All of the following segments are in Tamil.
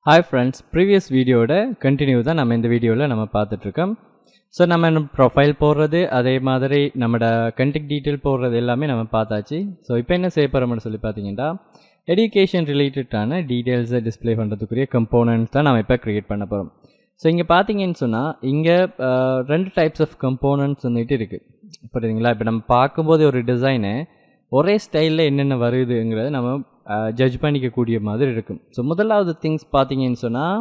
Hi friends, previous video continue தான் நம்ம இந்த வீடியோவில் நம்ம பார்த்துட்டு இருக்கோம். ஸோ நம்ம ப்ரொஃபைல் போடுறது அதே மாதிரி நம்மளோட கண்டெக்ட் டீட்டெயில் போடுறது எல்லாமே நம்ம பார்த்தாச்சு. ஸோ இப்போ என்ன செய்ய போகிறோம்னு சொல்லி பார்த்தீங்கன்னா எஜுகேஷன் ரிலேட்டடான டீட்டெயில்ஸை டிஸ்பிளே பண்ணுறதுக்குரிய கம்போனன்ட்ஸ் தான் நம்ம இப்போ க்ரியேட் பண்ண போகிறோம். ஸோ இங்கே பார்த்தீங்கன்னு சொன்னால் இங்கே ரெண்டு டைப்ஸ் ஆஃப் கம்போனன்ட்ஸ் வந்துட்டு இருக்குது. புரியுதுங்களா? இப்போ நம்ம பார்க்கும்போது ஒரு டிசைனை ஒரே ஸ்டைலில் என்னென்ன வருதுங்கிறத நம்ம ஜட்ஜ் பண்ணிக்கக்கூடிய மாதிரி இருக்கும். ஸோ முதலாவது திங்ஸ் பார்த்தீங்கன்னு சொன்னால்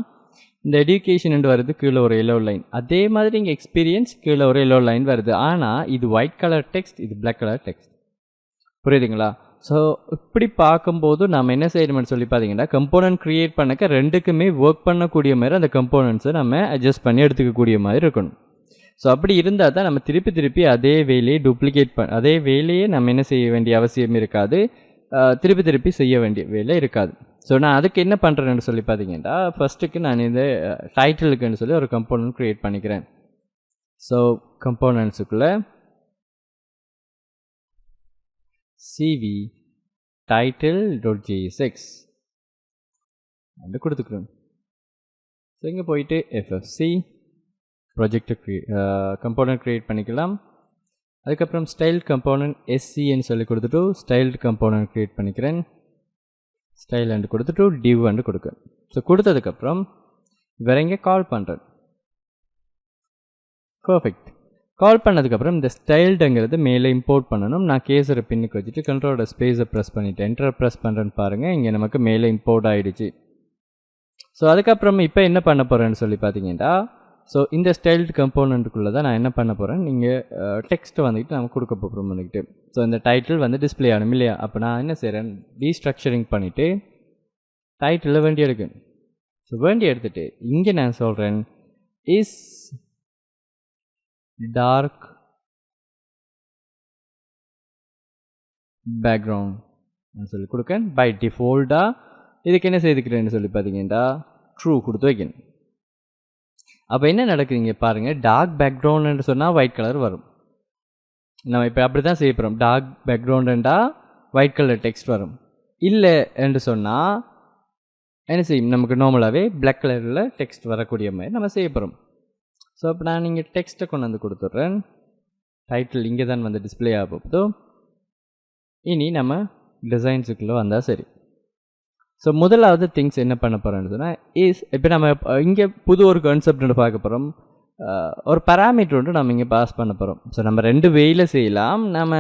இந்த எஜுகேஷன் வருது கீழே ஒரு எல்லோ லைன், அதே மாதிரி இங்கே எக்ஸ்பீரியன்ஸ் கீழே ஒரு எல்லோ லைன் வருது. ஆனால் இது ஒயிட் கலர் டெக்ஸ்ட், இது பிளாக் கலர் டெக்ஸ்ட். புரியுதுங்களா? ஸோ இப்படி பார்க்கும்போது நம்ம என்ன செய்யணும்னு சொல்லி பார்த்தீங்கன்னா கம்போனன்ட் க்ரியேட் பண்ணக்க ரெண்டுக்குமே ஒர்க் பண்ணக்கூடிய மாதிரி அந்த கம்போனன்ட்ஸை நம்ம அட்ஜஸ்ட் பண்ணி எடுத்துக்கக்கூடிய மாதிரி இருக்கணும். ஸோ அப்படி இருந்தால் தான் நம்ம திருப்பி அதே வேலையை டூப்ளிகேட் அதே வேலையை நம்ம என்ன செய்ய வேண்டிய அவசியம் இருக்காது, திருப்பி செய்ய வேண்டிய வேலை இருக்காது. ஸோ நான் அதுக்கு என்ன பண்ணுறேன்னு சொல்லி பார்த்தீங்கன்னா ஃபஸ்ட்டுக்கு நான் இந்த டைட்டிலுக்குன்னு சொல்லி ஒரு கம்போனன்ட் க்ரியேட் பண்ணிக்கிறேன். ஸோ கம்போனன்ட்ஸுக்குள்ளே cv title.jsx அப்படி கொடுத்துக்கிறோம். ஸோ இங்கே போயிட்டு ffc ப்ராஜெக்டை கம்போனன்ட் க்ரியேட் பண்ணிக்கலாம். அதுக்கப்புறம் ஸ்டைல் கம்போனன்ட் scன்னு சொல்லி கொடுத்துட்டு ஸ்டைல்டு கம்போனன்ட் க்ரியேட் பண்ணிக்கிறேன். ஸ்டைல் அண்டு கொடுத்துட்டு div அண்டு கொடுக்குறேன். ஸோ கொடுத்ததுக்கப்புறம் வேற இங்கே கால் பண்ணுறேன். பர்ஃபெக்ட். கால் பண்ணதுக்கப்புறம் இந்த ஸ்டைல்டுங்கிறது மேலே இம்போர்ட் பண்ணணும். நான் கேஸரை பின்னுக்கு வச்சுட்டு கண்ட்ரோலோட ஸ்பேஸை ப்ரெஸ் பண்ணிவிட்டு என்டர் ப்ரெஸ் பண்ணுறேன்னு பாருங்கள், இங்கே நமக்கு மேலே இம்போர்ட் ஆகிடுச்சு. ஸோ அதுக்கப்புறம் இப்போ என்ன பண்ண போகிறேன்னு சொல்லி பார்த்தீங்கன்னா ஸோ இந்த ஸ்டைல்டு கம்போனண்ட்டுக்குள்ளே தான் நான் என்ன பண்ண போகிறேன், நீங்கள் டெக்ஸ்ட்டை வந்துக்கிட்டு நம்ம கொடுக்க போகிறோம் வந்துக்கிட்டு. ஸோ இந்த டைட்டில் வந்து டிஸ்பிளே ஆகணும் இல்லையா? அப்போ நான் என்ன செய்கிறேன், டீஸ்ட்ரக்சரிங் பண்ணிவிட்டு டைட்டிலில் வேண்டி எடுக்கணும். ஸோ வேண்டி எடுத்துகிட்டு இங்கே நான் சொல்கிறேன் இஸ் டார்க் பேக்ரவுண்ட் சொல்லி கொடுக்கேன். பை டிஃபால்ட்டாக இதுக்கு என்ன செய்துக்கிறேன்னு சொல்லி பார்த்தீங்கன்னா ட்ரூ கொடுத்து வைக்கணும். அப்போ என்ன நடக்குது இங்கே பாருங்கள், டார்க் பேக்ரவுண்டுன்னு சொன்னால் ஒயிட் கலர் வரும். நம்ம இப்போ அப்படி தான் செய்ய போகிறோம். டார்க் பேக்ரவுண்டுண்டா ஒயிட் கலர் டெக்ஸ்ட் வரும். இல்லை என்று சொன்னால் என்ன செய்யும், நமக்கு நார்மலாகவே பிளாக் கலரில் டெக்ஸ்ட் வரக்கூடிய மாதிரி நம்ம செய்ய போகிறோம். ஸோ இப்போ நான் இங்கே டெக்ஸ்ட்டை கொண்டு வந்து கொடுத்துட்றேன். டைட்டில் இங்கே தான் வந்து டிஸ்பிளே ஆக போகுதோ. இனி நம்ம டிசைன்ஸுக்குள்ளே வந்தால் சரி. ஸோ முதலாவது திங்ஸ் என்ன பண்ண போகிறோன்னு சொன்னால் இப்போ நம்ம இங்கே புது ஒரு கான்செப்ட் ஒன்று பார்க்க போகிறோம். ஒரு பராமீட்டர் ஒன்று நம்ம இங்கே பாஸ் பண்ண போகிறோம். ஸோ நம்ம ரெண்டு வேயில் செய்யலாம். நம்ம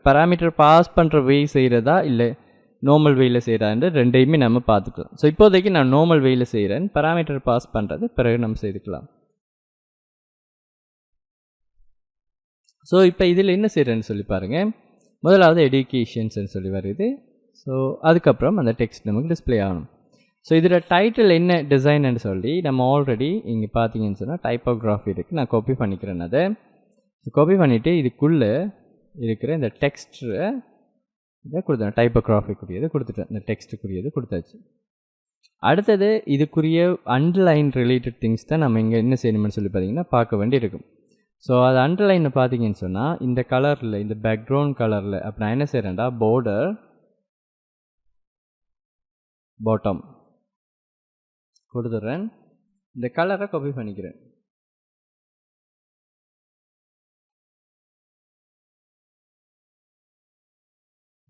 பராமீட்டர் பாஸ் பண்ணுற வே செய்கிறதா இல்லை நார்மல் வேயில் செய்கிறான்னு ரெண்டையுமே நம்ம பார்த்துக்கலாம். ஸோ இப்போதைக்கு நான் நார்மல் வேயில் செய்கிறேன், பராமீட்டர் பாஸ் பண்ணுறது பிறகு நம்ம செய்துக்கலாம். ஸோ இப்போ இதில் என்ன செய்கிறேன்னு சொல்லி பாருங்கள். முதலாவது எஜுகேஷன்ஸ்ன்னு சொல்லி வருது. ஸோ அதுக்கப்புறம் அந்த டெக்ஸ்ட் நமக்கு டிஸ்பிளே ஆகணும். ஸோ இதில் டைட்டில் என்ன டிசைன்னு சொல்லி நம்ம ஆல்ரெடி இங்கே பார்த்தீங்கன்னு சொன்னால் டைப்போகிராஃபி இருக்குது. நான் காப்பி பண்ணிக்கிறேன். அதை காப்பி பண்ணிவிட்டு இதுக்குள்ளே இருக்கிற இந்த டெக்ஸ்ட்டை இதை கொடுத்தேன். டைப்போகிராஃபிக்குரியது கொடுத்துட்டேன், இந்த டெக்ஸ்ட்டுக்குரியது கொடுத்தாச்சு. அடுத்தது இதுக்குரிய அண்டர்லைன் ரிலேட்டட் திங்ஸ் தான் நம்ம இங்கே என்ன செய்யணும்னு சொல்லி பார்த்தீங்கன்னா பார்க்க வேண்டி இருக்கும். ஸோ அது அண்டர்லைனை பார்த்தீங்கன்னு சொன்னால் இந்த கலரில், இந்த பேக்ரவுண்ட் கலரில் அப்போ நான் என்ன செய்கிறேன்டா பார்டர் பாட்டம் கொடுத்துட்றேன். இந்த கலரை காப்பி பண்ணிக்கிறேன்.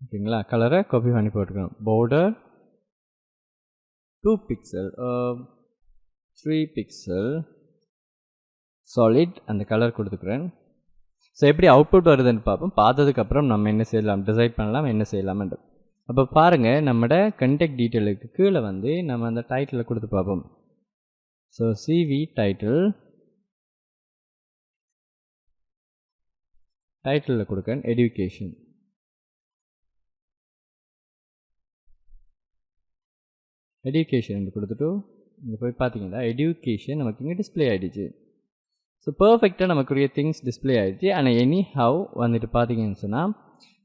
ஓகேங்களா? கலரை காப்பி பண்ணி போட்டுக்கணும். பார்டர் 2 pixel 3 pixel சாலிட் அந்த கலர் கொடுத்துக்கிறேன். ஸோ எப்படி அவுட்புட் வருதுன்னு பார்ப்போம். பார்த்ததுக்கப்புறம் நம்ம என்ன செய்யலாம், டிசைட் பண்ணலாம் என்ன செய்யலாம்ன்றது. அப்போ பாருங்கள், நம்மளோட கண்டெக்ட் டீட்டெயிலுக்கு கீழே வந்து நம்ம அந்த டைட்டிலை கொடுத்து பார்ப்போம். ஸோ cv டைட்டிலில் கொடுக்கேன் எஜுகேஷன். எஜுகேஷன் கொடுத்துட்டு இங்கே போய் பார்த்தீங்கன்னா எஜுகேஷன் நமக்கு இங்கே டிஸ்பிளே ஆகிடுச்சு. ஸோ பர்ஃபெக்டாக நமக்குரிய திங்ஸ் டிஸ்பிளே ஆகிடுச்சு. ஆனால் எனி ஹவ் வந்துட்டு பார்த்தீங்கன்னு சொன்னால்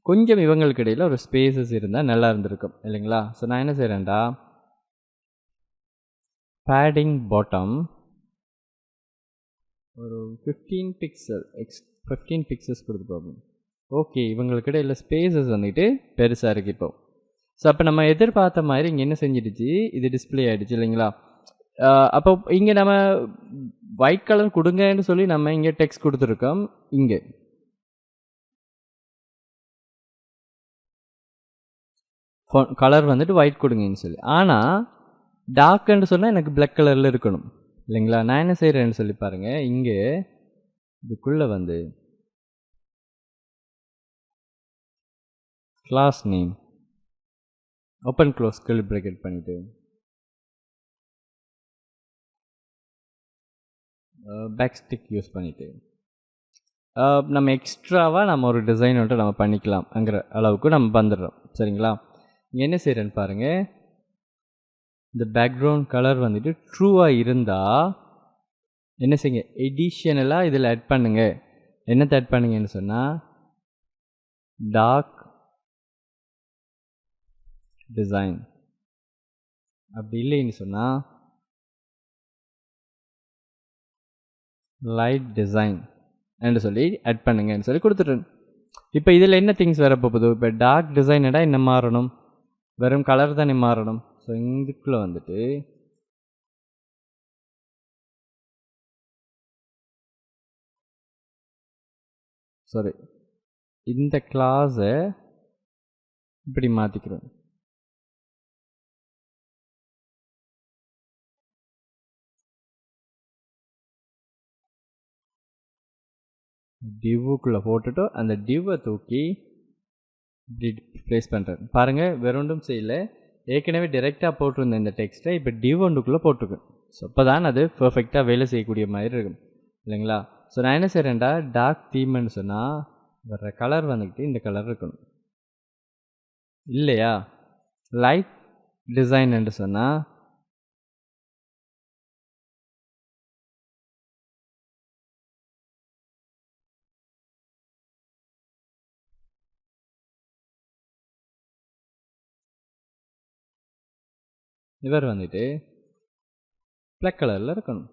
கொஞ்சம் இவங்களுக்கு இடையில் ஒரு ஸ்பேசஸ் இருந்தால் நல்லா இருந்திருக்கும் இல்லைங்களா? ஸோ நான் என்ன செய்கிறேன்டா பேடிங் பாட்டம் ஒரு 15 பிக்சல்ஸ் கொடுத்து பார்ப்போம். ஓகே, இவங்களுக்கு இடையில் ஸ்பேசஸ் வந்துட்டு பெருசாக இருக்குது இப்போ. ஸோ அப்போ நம்ம எதிர்பார்த்த மாதிரி இங்கே என்ன செஞ்சிடுச்சு, இது டிஸ்பிளே ஆகிடுச்சு இல்லைங்களா. அப்போ இங்கே நம்ம ஒயிட் கலர் கொடுங்கன்னு சொல்லி நம்ம இங்கே டெக்ஸ்ட் கொடுத்துருக்கோம். இங்கே கலர் வந்துட்டு ஒயிட் கொடுங்கன்னு சொல்லி, ஆனால் டார்க்குன்னு சொன்னால் எனக்கு பிளாக் கலரில் இருக்கணும் இல்லைங்களா. நான் என்ன செய்கிறேன்னு சொல்லி பாருங்கள், இங்கே இதுக்குள்ளே வந்து class name open close curly bracket பண்ணிவிட்டு பேக் ஸ்டிக் யூஸ் பண்ணிவிட்டு நம்ம எக்ஸ்ட்ராவாக நம்ம ஒரு டிசைன் வந்துட்டு நம்ம பண்ணிக்கலாம்ங்கிற அளவுக்கு நம்ம வந்துடுறோம் சரிங்களா. இங்கே என்ன செய்கிறேன்னு பாருங்கள், இந்த பேக்ரவுண்ட் கலர் வந்துட்டு ட்ரூவாக இருந்தால் என்ன செய்யுங்க, எடிஷனலாக இதில் ஆட் பண்ணுங்க. என்னத்தை ஆட் பண்ணுங்கன்னு சொன்னால் டார்க் டிசைன், அப்படி இல்லைன்னு சொன்னால் லைட் டிசைன் என்று சொல்லி ஆட் பண்ணுங்கன்னு சொல்லி கொடுத்துட்றேன். இப்போ இதில் என்ன திங்ஸ் வர போகுது, இப்போ டார்க் டிசைனடா என்ன மாறணும், வெறும் கலர் தானே மாறணும். ஸோ இதுக்குள்ளே வந்துட்டு சாரி இந்த கிளாஸை இப்படி மாற்றிக்கிறோம். டிவ்வுக்குள்ளே போட்டுட்டு அந்த டிவ்வை தூக்கி இப்படி ப்ளேஸ் பண்ணுறேன். பாருங்கள் வேறொன்றும் செய்யலை, ஏற்கனவே டைரெக்டாக போட்டிருந்தேன் இந்த டெக்ஸ்ட்டை, இப்போ டிவ் ஒன்றுக்குள்ளே போட்டிருக்கேன். ஸோ அப்போ தான் அது பர்ஃபெக்டாக வேலை செய்யக்கூடிய மாதிரி இருக்கும் இல்லைங்களா. ஸோ நான் என்ன செய்கிறேன்டா, டார்க் தீம்னு சொன்னால் வர்ற கலர் வந்துக்கிட்டு இந்த கலர் இருக்கணும் இல்லையா. லைட் டிசைன் என்று சொன்னால் இவர் வந்துட்டு பிளாக் கலரில் இருக்கணும்.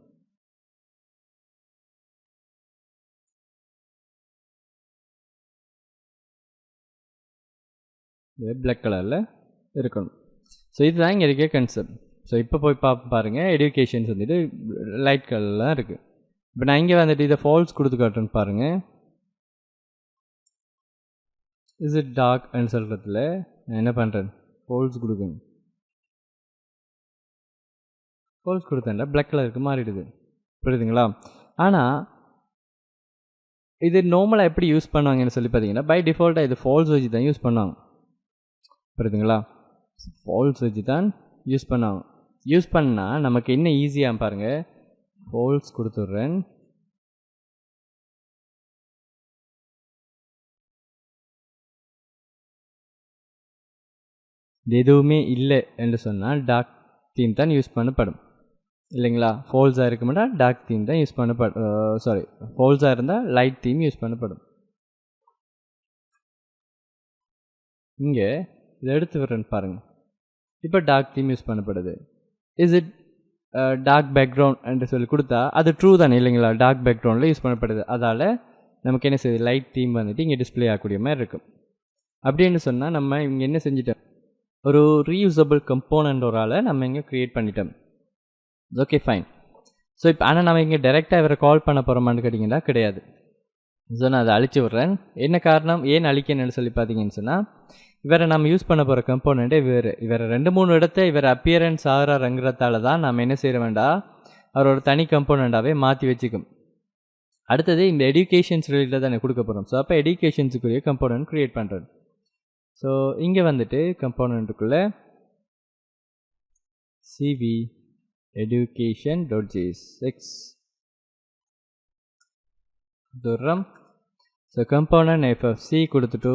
இது பிளாக் கலரில் இருக்கணும். ஸோ இதுதான் இங்கே இருக்க கன்செப்ட். ஸோ இப்போ போய் பாருங்கள், எடுகேஷன்ஸ் வந்துட்டு லைட் கலர்லாம் இருக்குது. இப்போ நான் இங்கே வந்துட்டு இதை ஃபால்ஸ் கொடுத்து காட்டுறேன்னு பாருங்கள். இஸ் இட் டார்க் அப்படின்னு சொல்கிறதுல நான் என்ன பண்ணுறேன், ஃபால்ஸ் கொடுக்கணும். ஃபால்ஸ் கொடுத்தேன்ல பிளாக் கலருக்கு மாறிடுது, புரியுதுங்களா. ஆனால் இது நார்மலாக எப்படி யூஸ் பண்ணுவாங்கன்னு சொல்லி பார்த்தீங்கன்னா, பை டிஃபால்ட்டாக இது ஃபால்ஸ் வச்சு தான் யூஸ் பண்ணுவாங்க, புரியுதுங்களா. ஃபால்ஸ் வச்சு தான் யூஸ் பண்ணுவாங்க. யூஸ் பண்ணால் நமக்கு என்ன ஈஸியாக பாருங்கள், ஃபால்ஸ் கொடுத்துட்றேன். இது எதுவுமே இல்லை என்று சொன்னால் டார்க் தீம் தான் யூஸ் பண்ணப்படும் இல்லைங்களா. ஃபால்ஸாக இருக்க மாட்டால் டார்க் தீம் தான் யூஸ் பண்ணப்படும். சாரி, ஃபால்ஸாக இருந்தால் லைட் தீம் யூஸ் பண்ணப்படும். இங்கே இதை எடுத்து விடுறேன்னு பாருங்கள், இப்போ டார்க் தீம் யூஸ் பண்ணப்படுது. இஸ் இட் டார்க் பேக்ரவுண்ட் என்று சொல்லி கொடுத்தா அது ட்ரூ தானே இல்லைங்களா, டார்க் பேக்ரவுண்டில் யூஸ் பண்ணப்படுது. அதால் நமக்கு என்ன செய்யுது, லைட் தீம் வந்துட்டு இங்கே டிஸ்பிளே ஆகக்கூடிய மாதிரி இருக்கும். அப்படின்னு சொன்னால் நம்ம இங்கே என்ன செஞ்சிட்டோம், ஒரு ரீயூசபிள் கம்போனண்டோரால் நம்ம இங்கே க்ரியேட் பண்ணிட்டோம். Okay fine. ஸோ இப்போ ஆனால் நம்ம இங்கே டைரெக்டாக இவரை கால் பண்ண போகிறோமான்னு கேட்டிங்கன்னா கிடையாது. ஸோ நான் அதை அழிச்சு விட்றேன். என்ன காரணம், ஏன் அழிக்கணும்னு சொல்லி பார்த்தீங்கன்னு சொன்னால், இவரை நம்ம யூஸ் பண்ண போகிற கம்போனண்ட்டே இவரை 2-3 இடத்த இவர் அப்பியரன்ஸ் ஆகிறாருங்கிறதால தான் நம்ம என்ன செய்ய வேண்டாம், அவரோட தனி கம்போனண்ட்டாகவே மாற்றி வச்சுக்கும். அடுத்தது இந்த எடுகேஷன்ஸ் ரிலேட்டட் தான் கொடுக்க போகிறோம். ஸோ அப்போ எடுகேஷன்ஸுக்குரிய கம்போனண்ட் க்ரியேட் பண்ணுறேன். ஸோ இங்கே வந்துட்டு கம்போனண்ட்டுக்குள்ளே cv education.jsx தூரம். ஸோ கம்போனண்ட் ffc கொடுத்துட்டு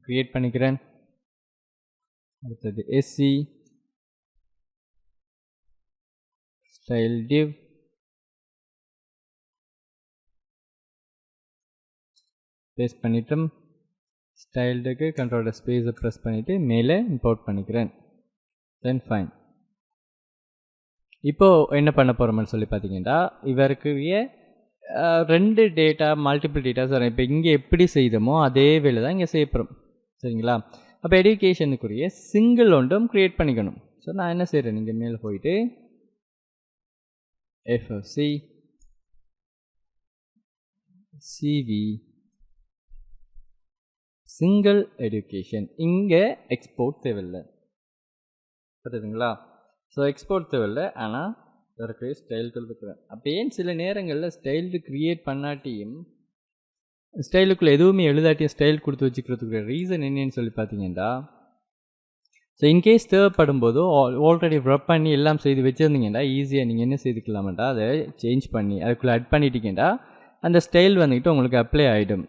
க்ரியேட் பண்ணிக்கிறேன். அடுத்தது sc ஸ்டைல் div பேஸ்ட் பண்ணிட்டோம். ஸ்டைல்டுக்கு கண்ட்ரோல் ஸ்பேஸை ப்ரெஸ் பண்ணிவிட்டு மேலே இம்போர்ட் பண்ணிக்கிறேன். தென் ஃபைன். இப்போது என்ன பண்ண போகிறோம்னு சொல்லி பார்த்தீங்கன்னா, இவருக்குரிய 2 டேட்டா மல்டிபிள் டேட்டாஸ் வரும். இப்போ இங்கே எப்படி செய்தோமோ அதே வேலை தான் இங்கே செய்ய போகிறோம் சரிங்களா. அப்போ எடுகேஷனுக்குரிய சிங்கிள் ஒன்றும் க்ரியேட் பண்ணிக்கணும். ஸோ நான் என்ன செய்கிறேன், நீங்கள் மேலே போயிட்டு எஃப்எஃப்சி சிவி சிங்கிள் எடுகேஷன், இங்கே எக்ஸ்போர்ட் தேவையில்லை, புரியுதுங்களா? ஸோ எக்ஸ்போர்ட் தேவையில்லை, ஆனால் அதற்கு ஸ்டைல் கொடுத்துக்கிறேன். அப்போ ஏன் சில நேரங்களில் ஸ்டைல் க்ரியேட் பண்ணாட்டியும் ஸ்டைலுக்குள்ளே எதுவுமே எழுதாட்டியும் ஸ்டைல் கொடுத்து வச்சுக்கிறதுக்குரிய ரீசன் என்னன்னு சொல்லி பார்த்தீங்கன்னா, ஸோ இன்கேஸ் தேவைப்படும் போதோ ஆல்ரெடி ரப் பண்ணி எல்லாம் செய்து வச்சுருந்தீங்கன்னா ஈஸியாக நீங்கள் என்ன செய்துக்கலாமாட்டா, அதை சேஞ்ச் பண்ணி அதுக்குள்ளே ஆட் பண்ணிட்டீங்கன்னா அந்த ஸ்டைல் வந்துக்கிட்டு உங்களுக்கு அப்ளை ஆகிடும்.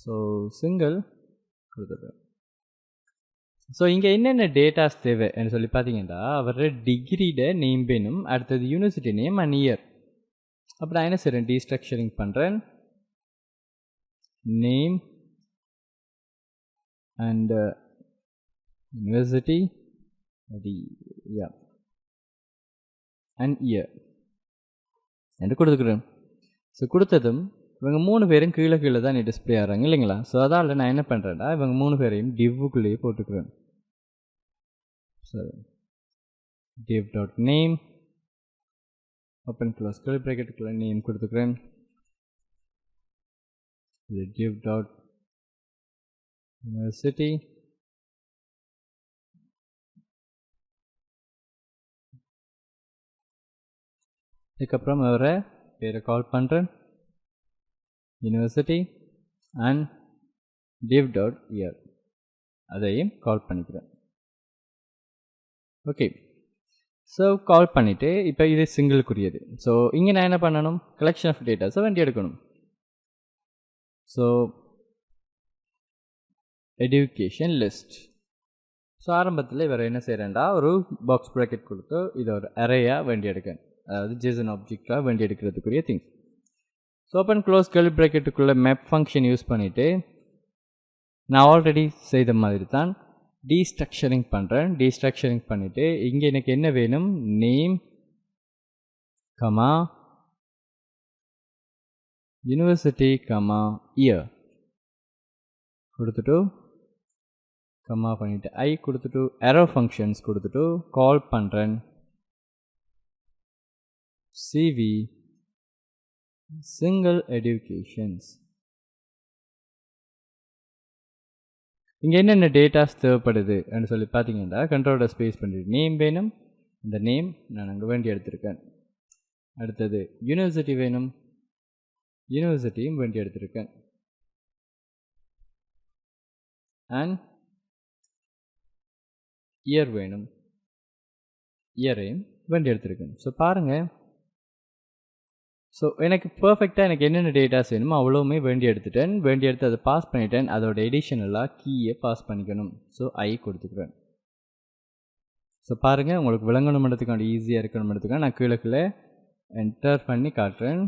ஸோ சிங்கிள் கொடுத்துருக்கேன். ஸோ இங்கே என்னென்ன டேட்டாஸ் தேவைன்னு சொல்லி பார்த்தீங்கன்னா, அவரோட டிகிரியோட நேம் வேணும், அடுத்தது யூனிவர்சிட்டி நேம் அண்ட் இயர். அப்போ நான் என்ன செய்கிறேன், டீஸ்ட்ரக்சரிங் பண்ணுறேன், name and university and year என்று கொடுத்துக்கிறேன். ஸோ கொடுத்ததும் இவங்க 3 பேரும் கீழே தான் டிஸ்பிளே ஆகிறாங்க இல்லைங்களா? ஸோ அதால் நான் என்ன பண்ணுறேன்னா, இவங்க 3 பேரையும் டிவ்வுக்குள்ளேயே போட்டுக்கிறேன். சரி, div dot name open close curly ப்ராக்கெட்டுக்குள்ள நேம் கொடுத்துக்கிறேன். இது div டாட் யூனிவர்சிட்டி இதுக்கப்புறம் அவரை பேரை கால் பண்ணுறேன், university and div dot year அதையும் கால் பண்ணிக்கிறேன். ஓகே, ஸோ கால் பண்ணிவிட்டு இப்போ இது சிங்கிளுக்குரியது. ஸோ இங்கே நான் என்ன பண்ணணும், கலெக்ஷன் ஆஃப் டேட்டாஸை வண்டி எடுக்கணும். So education list. ஸோ ஆரம்பத்தில் இவர் என்ன செய்கிறேன்டா, ஒரு பாக்ஸ் ப்ராக்கெட் கொடுத்து இதை ஒரு அரேயாக வண்டி எடுக்கணும், அதாவது ஜேசன் ஆப்ஜெக்டாக வண்டி எடுக்கிறதுக்குரிய things. So open close curly ப்ராக்கெட்டுக்குள்ளே மேப் ஃபங்க்ஷன் யூஸ் பண்ணிவிட்டு நான் ஆல்ரெடி செய்த மாதிரி தான் டீஸ்ட்ரக்சரிங் பண்ணுறேன். டீஸ்ட்ரக்சரிங் பண்ணிவிட்டு இங்கே எனக்கு என்ன வேணும், name comma university comma year கொடுத்துட்டு கமா பண்ணிவிட்டு ஐ கொடுத்துட்டு அரோ ஃபங்க்ஷன்ஸ் கொடுத்துட்டு கால் பண்ணுறேன், சிவி சிங்கிள் எடுகேஷன்ஸ். இங்கே என்னென்ன டேட்டாஸ் தேவைப்படுதுன்னு சொல்லி பார்த்தீங்கன்னா, கண்ட்ரோலோட ஸ்பேஸ் பண்ணிட்டு நேம் வேணும், இந்த நேம் நான் அங்கே வேண்டி எடுத்திருக்கேன். அடுத்தது யூனிவர்சிட்டி வேணும், யூனிவர்சிட்டியும் வேண்டி எடுத்திருக்கேன். அண்ட் இயர் வேணும், இயரையும் வேண்டி எடுத்திருக்கேன். ஸோ பாருங்கள், ஸோ எனக்கு பர்ஃபெக்டாக எனக்கு என்னென்ன டேட்டாஸ் வேணுமோ அவ்வளோவுமே வேண்டி எடுத்துட்டேன். வேண்டி எடுத்து அதை பாஸ் பண்ணிட்டேன். அதோட எடிஷனலாக கீயை பாஸ் பண்ணிக்கணும். ஸோ ஐ கொடுத்துக்கிறேன். ஸோ பாருங்கள், உங்களுக்கு விளங்கணுன்றதுக்கான ஈஸியாக இருக்கணுன்றதுக்காக நான் கீழே என்டர் பண்ணி காட்டுறேன்.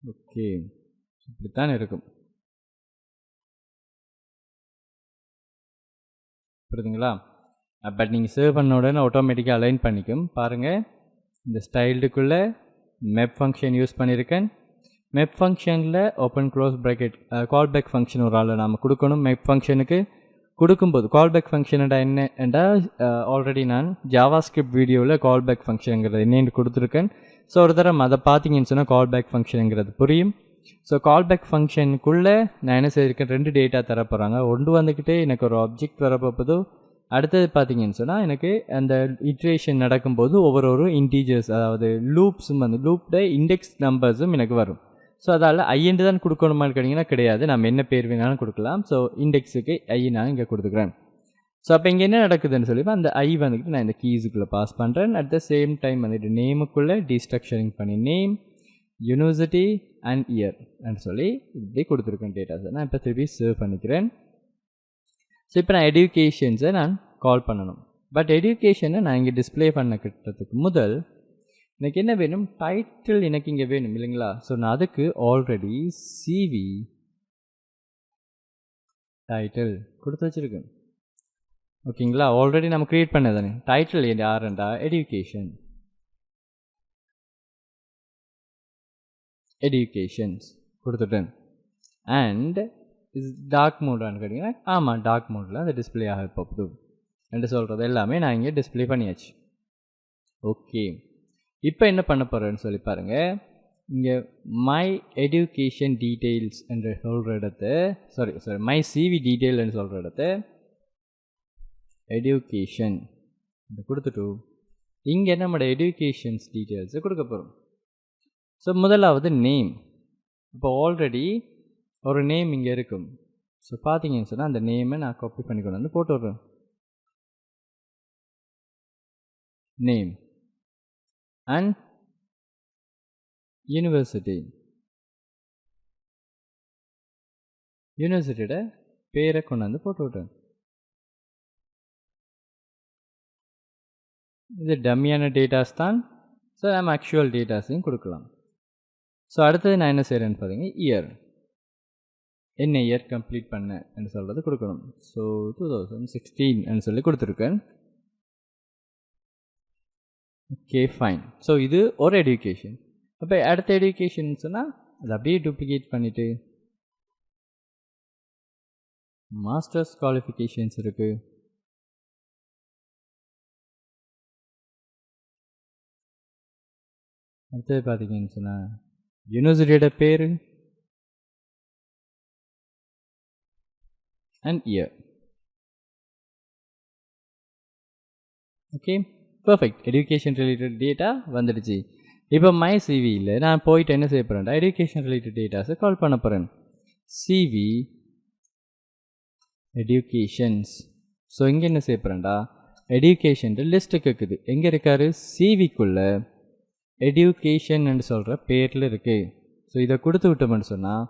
ஓகே, இப்படித்தான் இருக்கும், புரியுதுங்களா? பட் நீங்கள் சேவ் பண்ண உடனே ஆட்டோமேட்டிக்காக அலைன் பண்ணிக்கும். பாருங்கள், இந்த ஸ்டைல்டுக்குள்ளே மேப் ஃபங்க்ஷன் யூஸ் பண்ணியிருக்கேன். மேப் ஃபங்க்ஷனில் open close bracket callback function ஒரு ஆள் நாம் கொடுக்கணும். மேப் ஃபங்க்ஷனுக்கு கொடுக்கும்போது கால்பேக் ஃபங்க்ஷனோட என்னென்னா, ஆல்ரெடி நான் ஜாவா ஸ்கிரிப்ட் வீடியோவில் கால்பேக் ஃபங்க்ஷனுங்கிறது என்னென்னு கொடுத்துருக்கேன். ஸோ ஒரு தரம் அதை பார்த்தீங்கன்னு சொன்னால் கால்பேக் ஃபங்க்ஷனுங்கிறது புரியும். ஸோ கால்பேக் ஃபங்க்ஷனுக்குள்ளே நான் என்ன செய்திருக்கேன், 2 டேட்டா தரப்போகிறாங்க. ஒன்று வந்துக்கிட்டே எனக்கு ஒரு ஆப்ஜெக்ட் வரப்போகுதோ, அடுத்தது பார்த்தீங்கன்னு சொன்னால் எனக்கு அந்த இட்ரேஷன் நடக்கும்போது ஒவ்வொரு இன்டீஜர்ஸ், அதாவது லூப்ஸும் வந்து லூப்ட இண்டெக்ஸ் நம்பர்ஸும் எனக்கு வரும். ஸோ அதால் ஐஎன்ட்டு தான் கொடுக்கணுமான்னு கேட்டிங்கன்னா கிடையாது, நம்ம என்ன பேர் வேணாலும் கொடுக்கலாம். ஸோ இண்டெக்ஸுக்கு ஐ நான் இங்கே கொடுத்துக்கிறேன். ஸோ அப்போ இங்கே என்ன நடக்குதுன்னு சொல்லி அந்த ஐ வந்துக்கிட்டு நான் இந்த கீஸுக்குள்ளே பாஸ் பண்ணுறேன். அட் த சேம் டைம் வந்துட்டு நேமுக்குள்ளே டீஸ்ட்ரக்சரிங் பண்ணி நேம் யூனிவர்சிட்டி அண்ட் இயர் அப்படின்னு சொல்லி இப்படி கொடுத்துருக்கேன் டேட்டாஸை. நான் இப்போ திருப்பி சேவ் பண்ணிக்கிறேன். ஸோ இப்போ நான் எடுகேஷன்ஸை நான் கால் பண்ணணும். பட் எடுகேஷனை நான் இங்கே டிஸ்பிளே பண்ண கிட்டத்துக்கு முதல் எனக்கு என்ன வேணும், டைட்டில் எனக்கு இங்கே வேணும் இல்லைங்களா? ஸோ நான் அதுக்கு ஆல்ரெடி சிவி டைட்டில் கொடுத்து வச்சுருக்கேன். ஓகேங்களா, ஆல்ரெடி நம்ம க்ரியேட் பண்ணதானே. டைட்டில் யாருண்டா எடியூகேஷன்ஸ் கொடுத்துட்டேன். அண்ட் இது டார்க் மோடான்னு கேட்டிங்கன்னா ஆமாம், டார்க் மோடில் அது டிஸ்பிளே ஆக போகுது என்று சொல்கிறது எல்லாமே நான் இங்கே டிஸ்பிளே பண்ணியாச்சு. ஓகே, இப்போ என்ன பண்ண போகிறேன்னு சொல்லி பாருங்கள். இங்கே மை எடியூகேஷன் டீட்டெயில்ஸ் என்று சொல்கிற இடத்த சாரி மை சிவி டீட்டெயில்னு சொல்கிற இடத்த எடியூகேஷன் கொடுத்துட்டு இங்கே நம்மளோட எடியூகேஷன்ஸ் டீட்டெயில்ஸை கொடுக்க போகிறோம். ஸோ முதலாவது நேம். இப்போ ஆல்ரெடி ஒரு நேம் இங்கே இருக்கும். ஸோ பார்த்தீங்கன்னு சொன்னால் அந்த நேமை நான் காப்பி பண்ணி கொண்டு வந்து போட்டு விட்றேன். நேம் அண்ட் யூனிவர்சிட்டியோட பேரை கொண்டு வந்து போட்டு விட்றேன். இது டம்மியான டேட்டாஸ் தான். ஸோ நம்ம ஆக்சுவல் டேட்டாஸையும் கொடுக்கலாம். ஸோ அடுத்தது நான் என்ன செய்கிறேன்னு பார்த்தீங்க, இயர் என்ன இயர் கம்ப்ளீட் பண்ணேன்னு சொல்கிறது கொடுக்கணும். ஸோ 2016 சொல்லி கொடுத்துருக்கேன். Okay fine. ஸோ இது ஒரு எடியூகேஷன். அப்போ அடுத்த எடியூகேஷன் சொன்னால் அதை அப்படியே டூப்ளிகேட் பண்ணிவிட்டு மாஸ்டர்ஸ் குவாலிஃபிகேஷன்ஸ் இருக்குது. அடுத்தது பார்த்தீங்கன்னு சொன்னால் யூனிவர்சிட்டியோட பேர் and year. Okay perfect. Education related data வந்துடுச்சு. இப்போ மை சிவியில் நான் போயிட்டு என்ன செய்ய போகிறேன்டா, எஜுகேஷன் ரிலேட்டட் டேட்டாஸை கால் பண்ண போகிறேன். CV educations. ஸோ இங்கே என்ன செய்ய போகிறேன்டா, எஜுகேஷன் லிஸ்ட்டுக்கு இருக்குது. எங்கே இருக்காரு, சிவிக்குள்ளே எஜுகேஷன் சொல்கிற பேரில் இருக்குது. ஸோ இதை கொடுத்து விட்டோம்னு சொன்னால்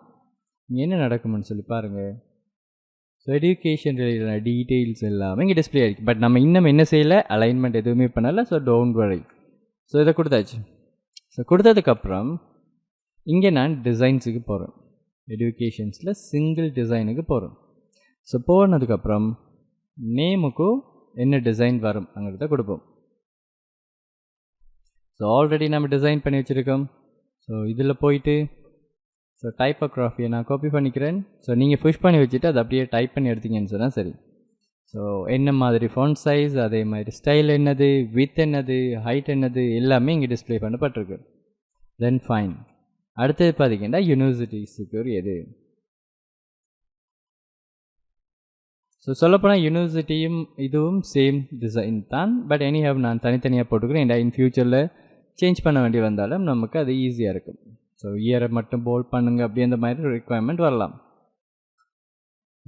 இங்கே என்ன நடக்கும்னு சொல்லி பாருங்கள். ஸோ எஜுகேஷன் ரிலேட்டடான டீட்டெயில்ஸ் எல்லாமே இங்கே டிஸ்பிளே ஆகிருக்கு. பட் நம்ம இன்னும் என்ன செய்யலை, அலைன்மெண்ட் எதுவுமே பண்ணலை. So don't worry. ஸோ இதை கொடுத்தாச்சு. ஸோ கொடுத்ததுக்கப்புறம் இங்கே நான் டிசைன்ஸுக்கு போகிறேன். எஜுகேஷன்ஸில் சிங்கிள் டிசைனுக்கு போகிறேன். ஸோ போனதுக்கப்புறம் நேமுக்கும் என்ன டிசைன் வரும் அங்கிறத கொடுப்போம். ஸோ ஆல்ரெடி நம்ம டிசைன் பண்ணி வச்சுருக்கோம். ஸோ இதில் போயிட்டு ஸோ டைப்போகிராஃபியை நான் காப்பி பண்ணிக்கிறேன். ஸோ நீங்கள் புஷ் பண்ணி வச்சுட்டு அதை அப்படியே டைப் பண்ணி எடுத்தீங்கன்னு சொன்னால் சரி. ஸோ என்ன மாதிரி ஃபாண்ட் சைஸ், அதே மாதிரி ஸ்டைல் என்னது, வித் என்னது, ஹைட் என்னது எல்லாமே இங்கே டிஸ்பிளே பண்ணப்பட்டிருக்கு. தென் ஃபைன். அடுத்தது பார்த்தீங்கன்னா யூனிவர்சிட்டிஸுக்கு ஒரு எது. ஸோ சொல்லப்போனால் யூனிவர்சிட்டியும் இதுவும் சேம் டிசைன் தான். பட் எனி ஹவ் நான் தனித்தனியாக போட்டுக்கிறேன். இன் ஃபியூச்சரில் சேஞ்ச் பண்ண வேண்டி வந்தாலும் நமக்கு அது ஈஸியாக இருக்கும். ஸோ இயரை மட்டும் போல்ட் பண்ணுங்க அப்படி அந்த மாதிரி ரெக்குவயர்மெண்ட் வரலாம்.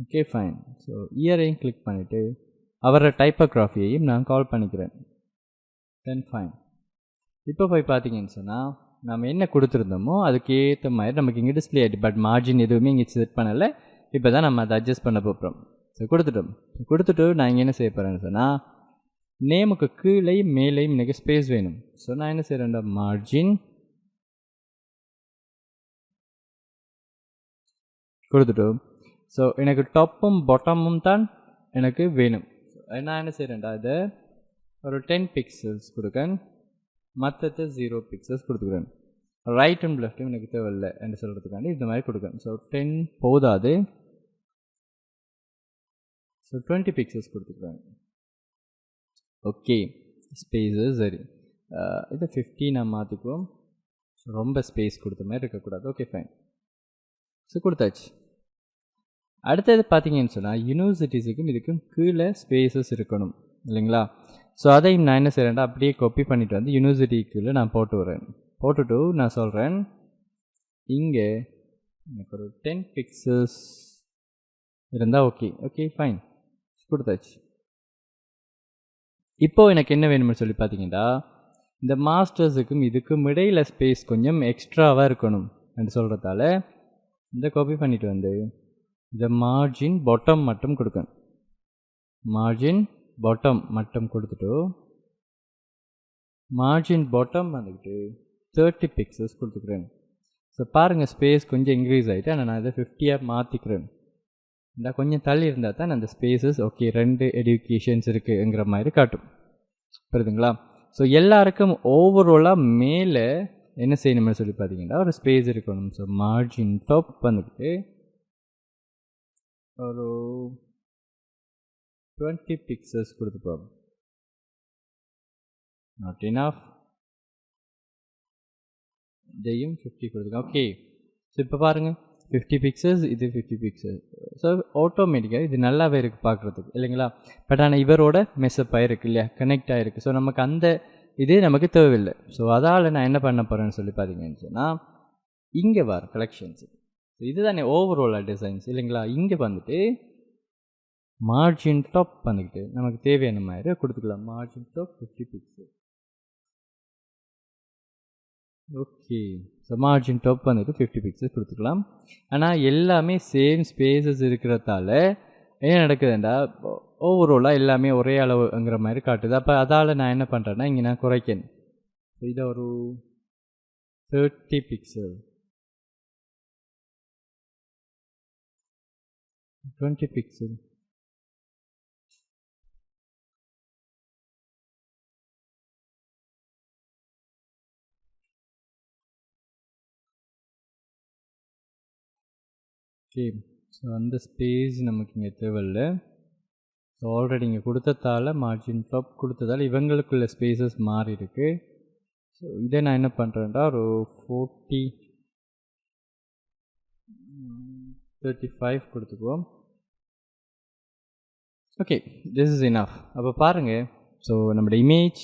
Okay fine. ஸோ இயரையும் கிளிக் பண்ணிவிட்டு அவரோட டைப்போகிராஃபியையும் நான் கால் பண்ணிக்கிறேன். தென் ஃபைன். இப்போ போய் பார்த்தீங்கன்னு சொன்னால் நம்ம என்ன கொடுத்துருந்தோமோ அதுக்கேற்ற மாதிரி நமக்கு இங்கே டிஸ்பிளே ஆகிட்டு. பட் மார்ஜின் எதுவுமே இங்கே செட் பண்ணலை. இப்போ தான் நம்ம அதை அட்ஜஸ்ட் பண்ண போகிறோம். ஸோ கொடுத்துட்டு நான் இங்கே என்ன செய்ய போகிறேன்னு சொன்னால் நேமுக்கு கீழேயும் மேலேயும் எனக்கு ஸ்பேஸ் வேணும். ஸோ நான் என்ன செய்கிறேன்டா, மார்ஜின் கொடுத்துட்டு ஸோ எனக்கு டாப்பும் பாட்டமும் தான் எனக்கு வேணும். நான் என்ன செய்கிறேன்டா, இதை ஒரு 10 பிக்சல்ஸ் கொடுக்கேன், மற்றது 0 பிக்சல்ஸ் கொடுத்துக்கிறேன். ரைட் அண்ட் லெஃப்ட்டும் எனக்கு தேவையில்லை என்று சொல்கிறதுக்காண்டி இந்த மாதிரி கொடுக்கேன். ஸோ 10 போதாது. ஸோ 20 பிக்சல்ஸ் கொடுத்துக்கிறேன். ஓகே ஸ்பேஸு சரி. இதை 50 நான் மாற்றிக்குவோம். ஸோ ரொம்ப ஸ்பேஸ் கொடுத்த மாதிரி இருக்கக்கூடாது. Okay fine. ஸோ கொடுத்தாச்சு. அடுத்தது பார்த்தீங்கன்னு சொன்னால் யூனிவர்சிட்டிஸுக்கும் இதுக்கும் கீழே ஸ்பேஸஸ் இருக்கணும் இல்லைங்களா. ஸோ அதையும் நான் என்ன செய்கிறேன்டா, அப்படியே காப்பி பண்ணிவிட்டு வந்து யூனிவர்சிட்டிக்குள்ளே நான் போட்டு வரேன். போட்டுட்டு நான் சொல்கிறேன் இங்கே எனக்கு ஒரு 10 பிக்சல்ஸ் இருந்தால் ஓகே ஃபைன் கொடுத்தாச்சு. இப்போது எனக்கு என்ன வேணும்னு சொல்லி பார்த்தீங்கன்னா, இந்த மாஸ்டர்ஸுக்கும் இதுக்கும் இடையில் ஸ்பேஸ் கொஞ்சம் எக்ஸ்ட்ராவாக இருக்கணும் என்று சொல்கிறதால இதை காப்பி பண்ணிவிட்டு வந்து இதை மார்ஜின் பாட்டம் மட்டும் கொடுக்கணும். மார்ஜின் பாட்டம் மட்டும் கொடுத்துட்டு மார்ஜின் பாட்டம் வந்துக்கிட்டு 30 பிக்சல்ஸ் கொடுத்துக்கிறேன். ஸோ பாருங்கள் ஸ்பேஸ் கொஞ்சம் இன்க்ரீஸ் ஆகிட்டு. ஆனால் நான் இதை 50 மாற்றிக்கிறேன். இந்த கொஞ்சம் தள்ளி இருந்தால் தான் அந்த ஸ்பேசஸ் ஓகே 2 எடுகேஷன்ஸ் இருக்குங்கிற மாதிரி காட்டும். புரியுதுங்களா? ஸோ எல்லாருக்கும் ஓவராலாக மேலே என்ன செய்யணும்னு சொல்லி பார்த்தீங்கன்னா ஒரு ஸ்பேஸ் இருக்கணும். ஸோ மார்ஜின் டாப் வந்துக்கிட்டு ஒரு 20 பிக்சல்ஸ் கொடுத்துப்போம். Not enough. இதையும் 50 கொடுத்துங்க. ஓகே. ஸோ இப்போ பாருங்கள் 50 பிக்சல்ஸ், இது 50 பிக்சல்ஸ். ஸோ ஆட்டோமேட்டிக்காக இது நல்லாவே இருக்குது பார்க்குறதுக்கு இல்லைங்களா? பட் ஆனால் இவரோட மெஸ்அப் ஆகிருக்கு இல்லையா, கனெக்ட் ஆகிருக்கு. ஸோ நமக்கு அந்த இது நமக்கு தேவையில்லை. ஸோ அதால் நான் என்ன பண்ண போகிறேன்னு சொல்லி பார்த்தீங்கன்னு சொன்னால் இங்கே வர கலெக்ஷன்ஸ் ஸோ இதுதானே ஓவராலாக டிசைன்ஸ் இல்லைங்களா? இங்கே வந்துட்டு மார்ஜின் டாப் பண்ணிக்கிட்டு நமக்கு தேவையான மாதிரி கொடுத்துக்கலாம். Margin top 50 pixel. Okay. So margin top வந்துட்டு 50 பிக்சல்ஸ் கொடுத்துக்கலாம். ஆனால் எல்லாமே சேம் ஸ்பேசஸ் இருக்கிறதால என்ன நடக்குதுண்டா ஓவராலாக எல்லாமே ஒரே அளவுங்கிற மாதிரி காட்டுது. அப்போ அதால் நான் என்ன பண்ணுறேன்னா இங்கே நான் குறைக்கணும். இதை ஒரு 30 பிக்சல், 20 பிக்சல். ஓகே. ஸோ அந்த ஸ்பேஸ் நமக்கு இங்கே தேவையில்லை. ஸோ ஆல்ரெடி இங்கே கொடுத்ததால் மார்ஜின் டாப் கொடுத்ததால் இவங்களுக்குள்ள ஸ்பேசஸ் மாறி இருக்கு. ஸோ இதை நான் என்ன பண்ணுறேன்டா ஒரு 35 கொடுத்துக்குவோம். Okay, this is enough. அப்போ பாருங்கள். ஸோ நம்மளோட image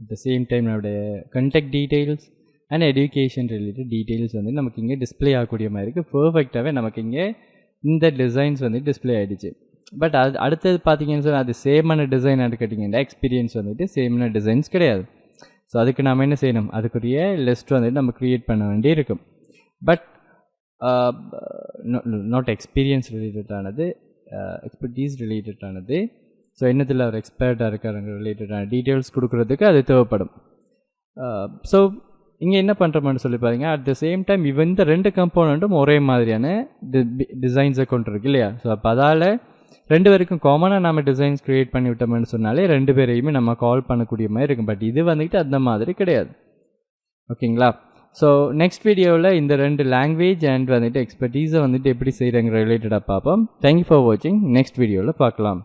at the same time நம்மளுடைய contact details and education related details வந்து நமக்கு இங்கே டிஸ்பிளே ஆகக்கூடிய மாதிரி இருக்குது. பர்ஃபெக்டாகவே நமக்கு இங்கே இந்த டிசைன்ஸ் வந்து டிஸ்பிளே ஆகிடுச்சு. பட் அது அடுத்தது பார்த்தீங்கன்னு சொன்னால் அது சேமான டிசைன் எடுக்கட்டிங்கன்னா எக்ஸ்பீரியன்ஸ் வந்துட்டு சேமான டிசைன்ஸ் கிடையாது. ஸோ அதுக்கு நாம் என்ன செய்யணும், அதுக்குரிய லிஸ்ட் வந்துட்டு நம்ம க்ரியேட் பண்ண வேண்டி இருக்கும். பட் நாட் எக்ஸ்பீரியன்ஸ் ரிலேட்டடானது, எக்ஸ்பர்டீஸ் ரிலேட்டடானது. ஸோ என்னத்தில் அவர் எக்ஸ்பர்ட்டாக இருக்காருங்க ரிலேட்டடான டீட்டெயில்ஸ் கொடுக்குறதுக்கு அது தேவைப்படும். ஸோ இங்கே என்ன பண்ணுறோம்னு சொல்லி பாருங்க, அட் த சேம் டைம் இந்த 2 கம்போனண்ட்டும் ஒரே மாதிரியான டிசைன்ஸை கொண்டு இருக்கு இல்லையா? ஸோ அப்போ அதால் 2 பேருக்கும் காமனாக நம்ம டிசைன்ஸ் க்ரியேட் பண்ணி விட்டோம்னு சொன்னாலே 2 பேரையுமே நம்ம கால் பண்ணக்கூடிய மாதிரி இருக்கும். பட் இது வந்துட்டு அந்த மாதிரி கிடையாது. ஓகேங்களா? ஸோ நெக்ஸ்ட் வீடியோவில் இந்த 2 லாங்குவேஜ் அண்ட் வந்துட்டு எக்ஸ்பர்டீஸை வந்துட்டு எப்படி செய்கிறாங்க ரிலேட்டடாக பார்ப்போம். தேங்க்யூ ஃபார் வாட்சிங். நெக்ஸ்ட் வீடியோவில் பார்க்கலாம்.